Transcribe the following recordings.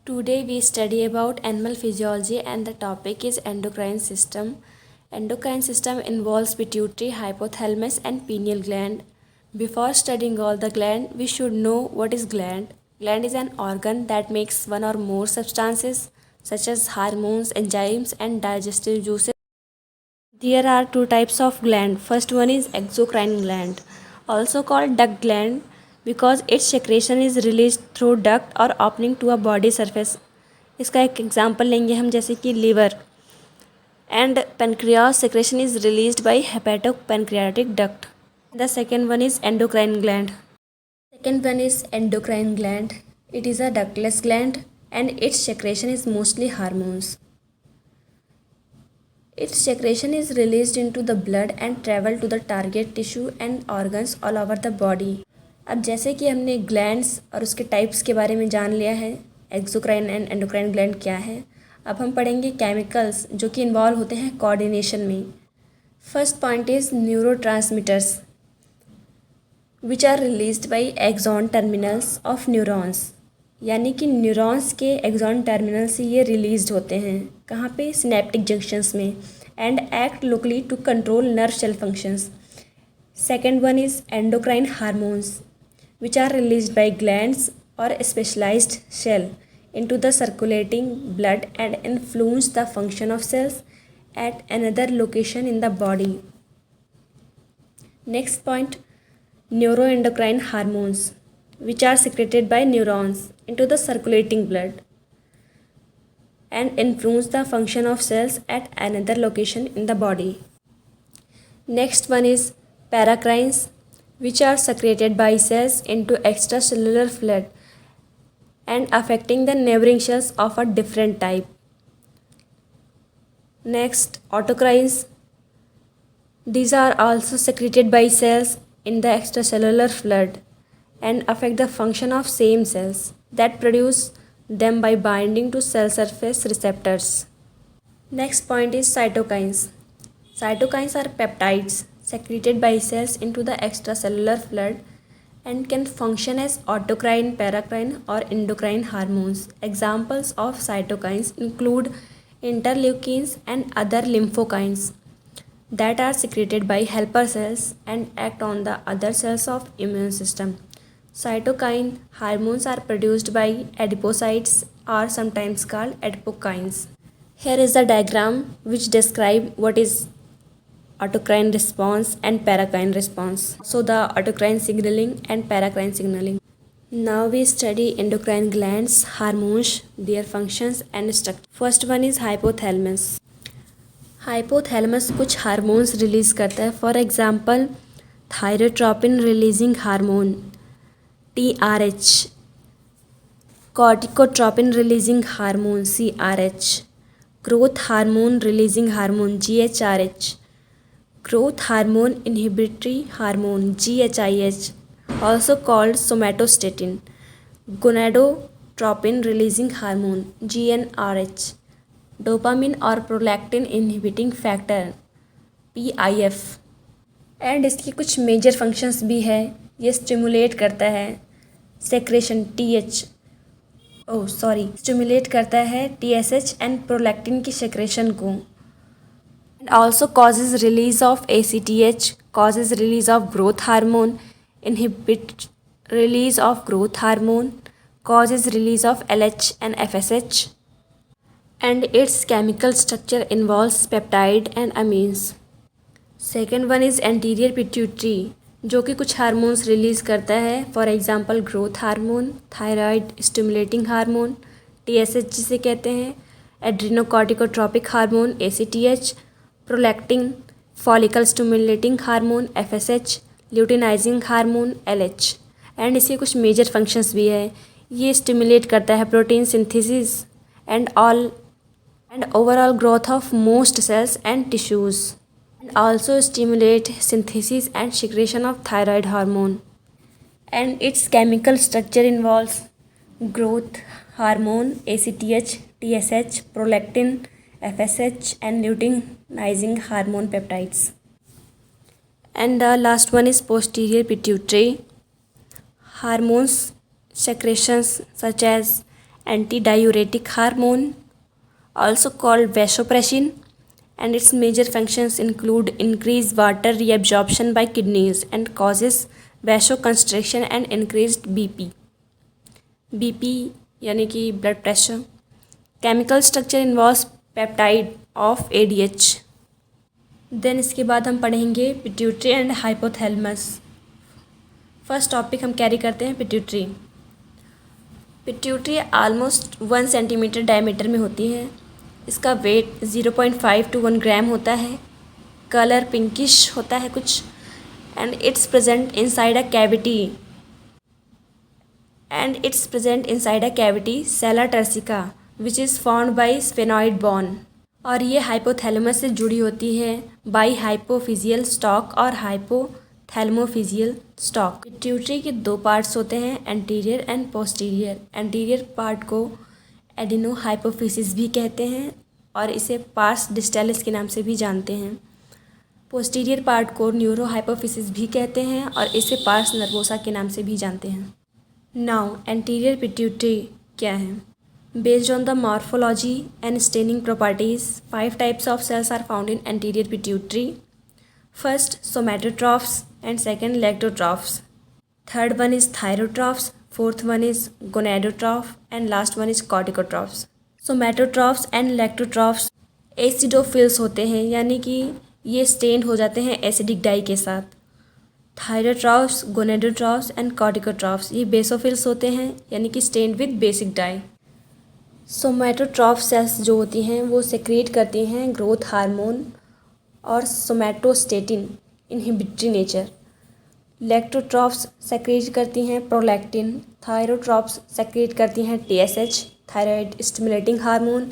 Today we study about animal physiology and the topic is endocrine system. Endocrine system involves pituitary, hypothalamus and pineal gland. Before studying all the gland, we should know what is gland. Gland is an organ that makes one or more substances such as hormones, enzymes and digestive juices. There are two types of gland. First one is exocrine gland, also called duct gland because its secretion is released through duct or opening to a body surface. इसका एक example लेंगे हम जैसे कि liver and pancreas secretion is released by hepatopancreatic duct. The second one is endocrine gland. Second one is endocrine gland. It is a ductless gland and its secretion is mostly hormones. Its secretion is released into the blood and travel to the target tissue and organs all over the body. अब जैसे कि हमने glands और उसके types के बारे में जान लिया है, एक्सोक्राइन एंड एंडोक्राइन ग्लैंड क्या है, अब हम पढ़ेंगे केमिकल्स जो कि इन्वॉल्व होते हैं कोऑर्डिनेशन में. First point is neurotransmitters which are released by axon terminals of neurons. यानी कि न्यूरॉन्स के एक्सॉन टर्मिनल से ये रिलीज्ड होते हैं. कहाँ पे? सिनेप्टिक जंक्शंस में. And act locally to control nerve cell functions. Second one is endocrine hormones which are released by glands or specialized cell into the circulating blood and influence the function of cells at another location in the body. Next point, neuroendocrine hormones which are secreted by neurons into the circulating blood and influence the function of cells at another location in the body. Next one is paracrines which are secreted by cells into extracellular fluid and affecting the neighboring cells of a different type. Next, autocrines. These are also secreted by cells in the extracellular fluid and affect the function of same cells that produce them by binding to cell surface receptors. Next point is cytokines. Cytokines are peptides secreted by cells into the extracellular fluid and can function as autocrine, paracrine or endocrine hormones. Examples of cytokines include interleukins and other lymphokines that are secreted by helper cells and act on the other cells of immune system. Cytokine hormones are produced by adipocytes or sometimes called adipokines. Here is the diagram which describe what is autocrine response and paracrine response. So the autocrine signaling and paracrine signaling. Now we study endocrine glands, hormones, their functions and structure. First one is hypothalamus. Hypothalamus कुछ hormones release करता है. For example thyrotropin releasing hormone TRH, corticotropin releasing hormone CRH, growth hormone releasing hormone GHRH, growth hormone inhibitory hormone GHIH, also called somatostatin, gonadotropin releasing hormone GnRH, dopamine or prolactin inhibiting factor PIF. And इसकी कुछ major functions भी है. ये stimulate करता है secretion stimulate करता है TSH and prolactin की सेक्रेशन को. Also causes release of ACTH, causes release of growth hormone, inhibit release of growth hormone, causes release of LH and FSH, and its chemical structure involves peptide and amines. Second one is anterior pituitary जो कि कुछ hormones release करता है. For example growth hormone, thyroid stimulating hormone TSH जिसे कहते हैं, adrenocorticotropic hormone ACTH, prolactin, follicle stimulating hormone FSH, luteinizing hormone LH. And इसके कुछ मेजर फंक्शंस भी है. ये स्टिमुलेट करता है protein synthesis and overall growth of most cells and tissues, and also stimulate synthesis and secretion of thyroid hormone. And its chemical structure involves growth hormone ACTH, TSH, prolactin, FSH and luteinizing hormone peptides. And the last one is posterior pituitary. Hormones secretions such as antidiuretic hormone, also called vasopressin, and its major functions include increased water reabsorption by kidneys and causes vasoconstriction and increased BP यानी कि blood pressure. Chemical structure involves peptide of ADH. देन इसके बाद हम पढ़ेंगे pituitary and hypothalamus. First topic हम carry करते हैं pituitary. Pituitary almost 1 centimetre diameter में होती है. इसका वेट 0.5 to 1 ग्राम होता है. कलर पिंकिश होता है कुछ. And it's present inside a cavity sella turcica which is found by sphenoid bone. और ये हाइपोथैलेमस से जुड़ी होती है बाई हाइपोफिजियल स्टॉक और हाइपोथैलेमोफिजियल स्टॉक. पिट्यूटरी के 2 पार्ट्स होते हैं, anterior and posterior. Anterior part को एडिनो हाइपोफिसिस भी कहते हैं और इसे पार्स डिस्टेलिस के नाम से भी जानते हैं. पोस्टीरियर पार्ट को न्यूरो हाइपोफिसिस भी कहते हैं और इसे पार्स नर्वोसा के नाम से भी जानते हैं. नाउ एंटीरियर पिट्यूटरी क्या है? Based on the morphology and staining properties 5 types of cells are found in anterior pituitary. First somatotrophs and second lactotrophs. Third one is thyrotrophs. Fourth one is gonadotroph and last one is corticotrophs. Somatotrophs and lactotrophs acidophils होते हैं, यानी कि ये stand हो जाते हैं acidic dye के साथ. थायरोट्रॉफ्स, गोनेडोट्रॉफ्स एंड कॉर्टिकोट्रॉफ्स ये बेसोफिल्स होते हैं, यानी कि stained with basic dye. Somatotroph cells जो होती हैं वो सेक्रेट करती हैं ग्रोथ हार्मोन और somatostatin inhibitory nature. Lactotrophs secrete करती हैं प्रोलैक्टिन. थायरोट्रॉफ्स सेक्रेट करती हैं TSH thyroid stimulating hormone.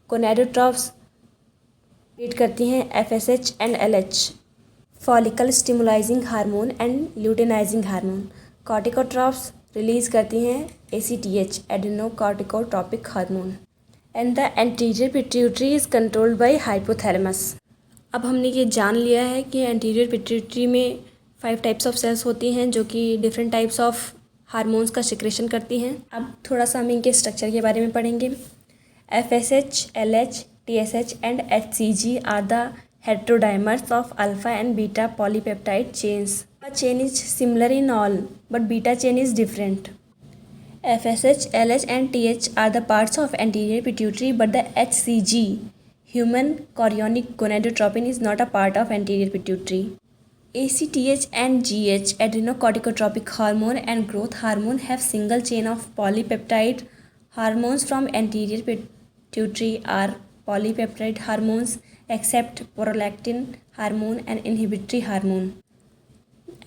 Gonadotrophs secrete करती हैं FSH and LH follicle stimulizing hormone and luteinizing hormone. Corticotrophs release करती हैं ACTH adenocorticotropic hormone. And the anterior pituitary is controlled by hypothalamus. अब हमने ये जान लिया है कि एंटीरियर पिट्यूटरी में 5 टाइप्स ऑफ सेल्स होती हैं जो कि डिफरेंट टाइप्स ऑफ हार्मोन्स का सिक्रेशन करती हैं. अब थोड़ा सा हम इनके स्ट्रक्चर के बारे में पढ़ेंगे. FSH, LH, TSH and HCG are the heterodimers of alpha and beta polypeptide chains. A chain is similar in all, but beta chain is different. FSH, LH and TH are the parts of anterior pituitary, but the HCG, human chorionic gonadotropin, is not a part of anterior pituitary. ACTH and GH, adrenocorticotropic hormone and growth hormone, have single chain of polypeptide hormones from anterior pituitary are polypeptide hormones except prolactin hormone and inhibitory hormone.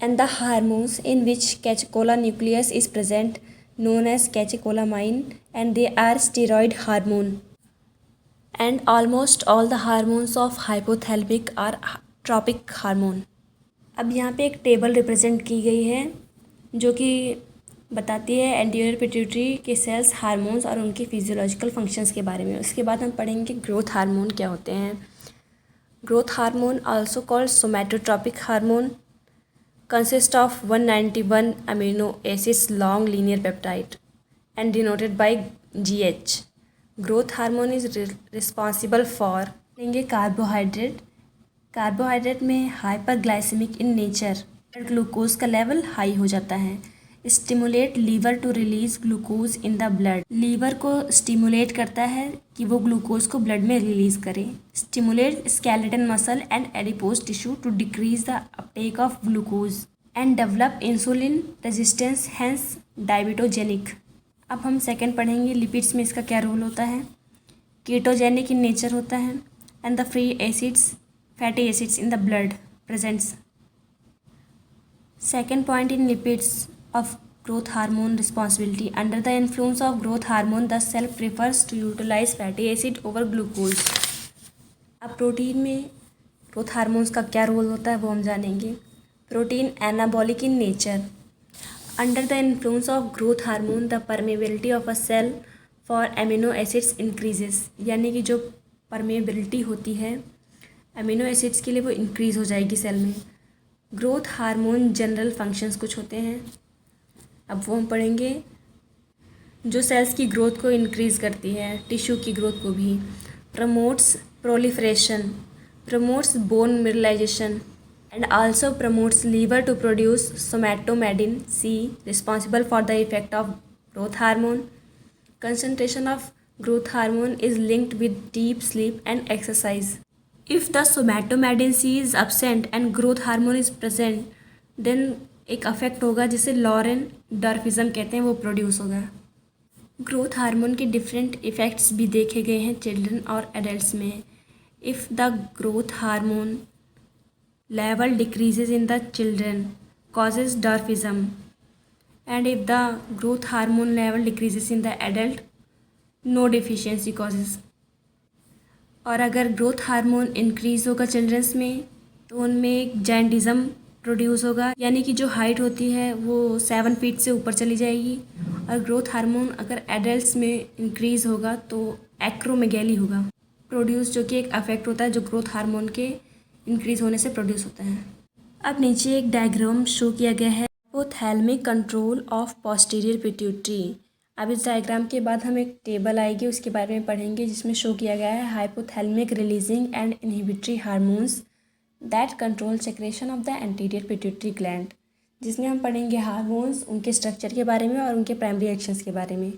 And the hormones in which catechola nucleus is present known as catecholamine, and they are steroid hormone. And almost all the hormones of hypothalamic are tropic hormone. अब यहाँ पे एक table represent की गई है जो कि बताती है एंटीरियर पिट्यूटरी के सेल्स, हार्मोन्स और उनके फिजियोलॉजिकल फंक्शंस के बारे में. उसके बाद हम पढ़ेंगे ग्रोथ हार्मोन क्या होते हैं. Growth hormone, also called somatotropic hormone, consists of 191 amino acids long linear peptide and denoted by GH. Growth hormone is responsible for carbohydrate. Carbohydrate में हाइपरग्लाइसेमिक इन नेचर, ग्लूकोज का लेवल हाई हो जाता है. Stimulate liver to release glucose in the blood. Liver को stimulate करता है कि वो ग्लूकोज को ब्लड में रिलीज करे. Stimulate skeleton muscle and adipose tissue to decrease the uptake of glucose and develop insulin resistance, hence diabetogenic. अब हम सेकेंड पढ़ेंगे लिपिड्स में इसका क्या रोल होता है. कीटोजेनिक इन नेचर होता है and the free acids, fatty acids in the blood presents. Second point in lipids of growth hormone responsibility. Under the influence of growth hormone, the cell prefers to utilize fatty acid over glucose. अब protein में growth hormones का क्या role होता है वो हम जानेंगे. Protein anabolic in nature. Under the influence of growth hormone the permeability of a cell for amino acids increases. यानी कि जो परमेबिलिटी होती है अमीनो एसिड्स के लिए वो इंक्रीज़ हो जाएगी सेल में. ग्रोथ हार्मोन जनरल फंक्शंस कुछ होते हैं, अब वो हम पढ़ेंगे. जो सेल्स की ग्रोथ को इंक्रीज़ करती है, टिश्यू की ग्रोथ को भी। Promotes proliferation, promotes bone mineralization and also promotes liver to produce somatomedin C, responsible for the effect of growth hormone. Concentration of growth hormone is linked with deep sleep and exercise. If the somatomedin C is absent and growth hormone is present, then एक affect होगा जिसे Lauren डर्फिज्म कहते हैं, वो produce होगा। Growth hormone के different effects भी देखे गए हैं चिल्ड्रन और एडल्ट्स में। If the growth hormone level decreases in the children causes dwarfism, and if the growth hormone level decreases in the adult, no deficiency causes. और अगर ग्रोथ हार्मोन इंक्रीज़ होगा children's में तो उनमें एक जाइंटिज्म प्रोड्यूस होगा, यानी कि जो हाइट होती है वो 7 फीट से ऊपर चली जाएगी। और ग्रोथ हार्मोन अगर एडल्ट्स में इंक्रीज़ होगा तो एक्रोमेगैली होगा प्रोड्यूस, जो कि एक अफेक्ट होता है जो ग्रोथ हार्मोन के इंक्रीज़ होने से प्रोड्यूस होता है। अब नीचे एक डायग्राम शो किया गया है, hypothalamic control of posterior pituitary. अब इस डायग्राम के बाद हम एक टेबल आएगी, उसके बारे में पढ़ेंगे, जिसमें शो किया गया है hypothalamic releasing and inhibitory hormones that control secretion of the anterior pituitary gland, जिसमें हम पढ़ेंगे हार्मोन्स, उनके स्ट्रक्चर के बारे में और उनके प्राइमरी एक्शंस के बारे में।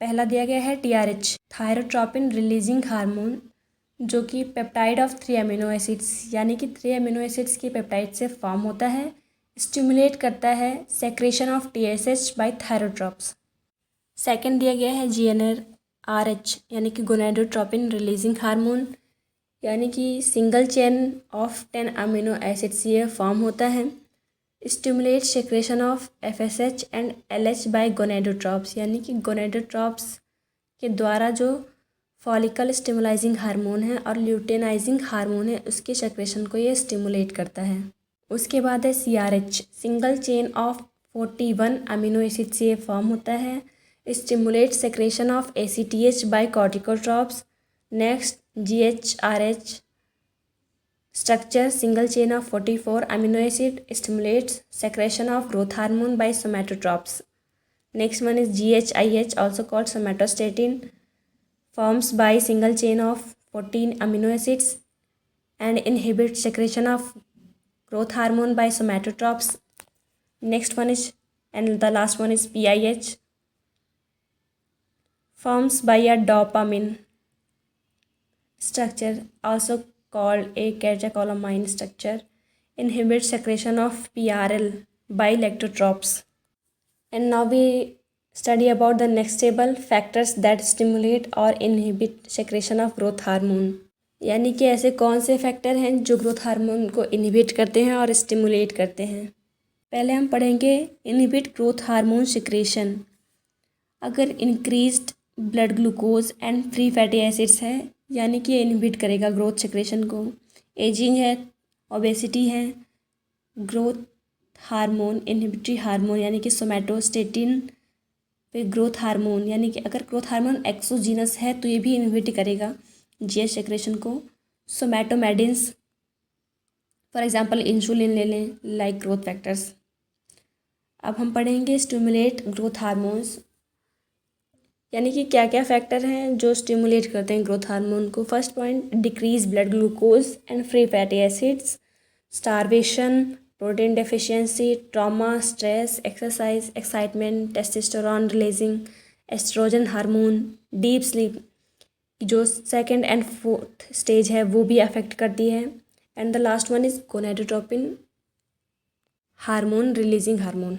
पहला दिया गया है TRH, थायरोट्रोपिन रिलीजिंग हार्मोन, जो कि पेप्टाइड ऑफ 3 अमीनो एसिड्स, यानी कि 3 अमीनो एसिड्स के पेप्टाइड से फॉर्म होता है, स्टिमुलेट करता है secretion of TSH by thyrotropes. Second दिया गया है GnRH, यानी कि गोनेडोट्रोपिन रिलीजिंग हार्मोन, यानी कि single chain of 10 amino acid से ये फॉर्म होता है, stimulate secretion of FSH and LH by gonadotropes, यानी कि गोनेडोट्रॉप्स के द्वारा जो फॉलिकल स्टिमुलाइजिंग हार्मोन है और ल्यूटेनाइजिंग हार्मोन है, उसके सेक्रेशन को ये स्टिमुलेट करता है। उसके बाद है CRH, single chain of 41 amino acid से ये फॉर्म होता है, stimulate secretion of ACTH by corticotropes. Next GHRH, structure single chain of 44 amino acid, stimulates secretion of growth hormone by somatotropes. Next one is GHIH, also called somatostatin, forms by single chain of 14 amino acids and inhibits secretion of growth hormone by somatotrophs. Next one is, and the last one is PIH, forms by a dopamine structure, also called a catecholamine structure, inhibits secretion of PRL by lectotrophs. And now we study about the next table, factors that stimulate और inhibit secretion of growth hormone, यानी कि ऐसे कौन से factor हैं जो growth hormone को inhibit करते हैं और स्टिमुलेट करते हैं। पहले हम पढ़ेंगे इनहिबिट ग्रोथ हार्मोन सिक्रेशन। अगर increased blood glucose and free fatty acids है, यानी कि ये इनहिबिट करेगा ग्रोथ सिक्रेशन को। एजिंग है, ओबेसिटी है, ग्रोथ हार्मोन इनहिबिटरी हार्मोन यानी कि सोमैटोस्टेटिन, फिर ग्रोथ हार्मोन, यानी कि अगर ग्रोथ हार्मोन एक्सोजीनस है तो ये भी इनहिबिट करेगा GH सेक्रेशन को। सोमैटोमेडिन्स, फॉर एग्जांपल इंसुलिन ले लें, लाइक ग्रोथ फैक्टर्स। अब हम पढ़ेंगे स्टिमुलेट ग्रोथ हार्मोन्स, यानी कि क्या क्या फैक्टर हैं जो स्टिमुलेट करते हैं ग्रोथ हार्मोन को। First point, decrease blood glucose and free fatty acids, starvation, protein deficiency, trauma, stress, exercise, excitement, testosterone releasing, oestrogen hormone, deep sleep, जो सेकंड एंड फोर्थ स्टेज है वो भी अफेक्ट करती है। And the last one is gonadotropin hormone releasing hormone.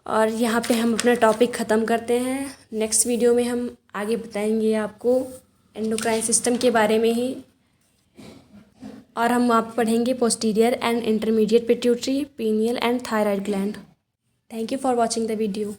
और यहाँ पे हम अपना टॉपिक ख़त्म करते हैं। नेक्स्ट वीडियो में हम आगे बताएंगे आपको एंडोक्राइन सिस्टम के बारे में ही, और हम आप पढ़ेंगे posterior and intermediate pituitary, pineal and thyroid gland. Thank you for watching the video.